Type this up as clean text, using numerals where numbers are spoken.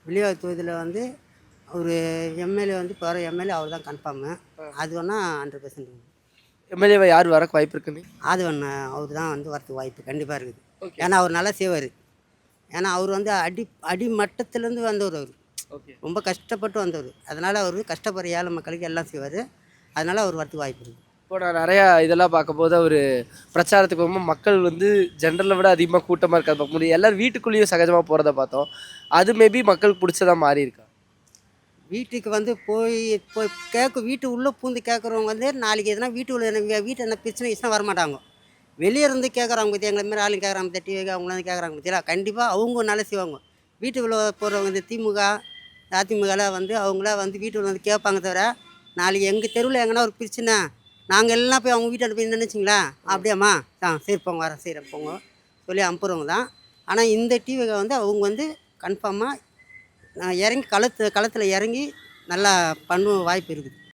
வில்லிவாக்கம் தொகுதியில் வந்து ஒரு எம்எல்ஏ வந்து போகிற எம்எல்ஏ அவர் தான் கன்ஃபார்மு. அது வேணா 100% எம்எல்ஏவை யார் வரக்கு வாய்ப்பு இருக்குன்னு? அது ஒன்று அவர் தான் வந்து வரதுக்கு வாய்ப்பு கண்டிப்பாக இருக்குது. ஓகே. ஏன்னா அவர் நல்லா செய்வார். ஏன்னா அவர் வந்து அடிமட்டத்துலேருந்து வந்தவர் அவர். ஓகே. ரொம்ப கஷ்டப்பட்டு வந்தவர். அதனால் அவர் கஷ்டப்படுற ஏழை மக்களுக்கு எல்லாம் செய்வார். அதனால் அவர் வரதுக்கு வாய்ப்பு இருக்குது. இப்போ நான் நிறையா இதெல்லாம் பார்க்கும்போது அவர் பிரச்சாரத்துக்கு ரொம்ப மக்கள் வந்து ஜென்ரலை விட அதிகமாக கூட்டமாக இருக்காது பார்க்க முடியும். எல்லோரும் வீட்டுக்குள்ளேயும் சகஜமாக போகிறத பார்த்தோம். அது மேபி மக்களுக்கு பிடிச்சதா மாறி இருக்கா? வீட்டுக்கு வந்து போய் வீட்டு உள்ளே பூந்து கேட்குறவங்க வந்து நாளைக்கு எதுனா வீட்டு என்ன பிரச்சனை இருந்துச்சுன்னா வரமாட்டாங்க. வெளியே இருந்து கேட்குறாங்க பற்றி எங்களை மாரி ஆளுங்க கேட்குறாங்க பற்றி டிவி அவங்களாம் வந்து கேட்குறாங்க பற்றியா கண்டிப்பாக அவங்க நல்லா செய்வாங்க. வீட்டுக்குள்ளே போகிறவங்க இந்த திமுக அதிமுகலாம் வந்து அவங்களாம் வந்து வீட்டுக்குள்ள வந்து கேட்பாங்க தவிர நாளைக்கு எங்கள் தெருவில் எங்கன்னா ஒரு பிரச்சனை நாங்கள் எல்லாம் போய் அவங்க வீட்டாண்ட போய் நினச்சிங்களா அப்படியாம்மா சரி போங்க வரேன் செய்கிறேன் போங்க சொல்லி அனுப்புகிறவங்க தான். ஆனால் இந்த டிவியை வந்து அவங்க வந்து கன்ஃபார்மாக இறங்கி களத்தில் இறங்கி நல்லா வாய்ப்பு இருக்குது.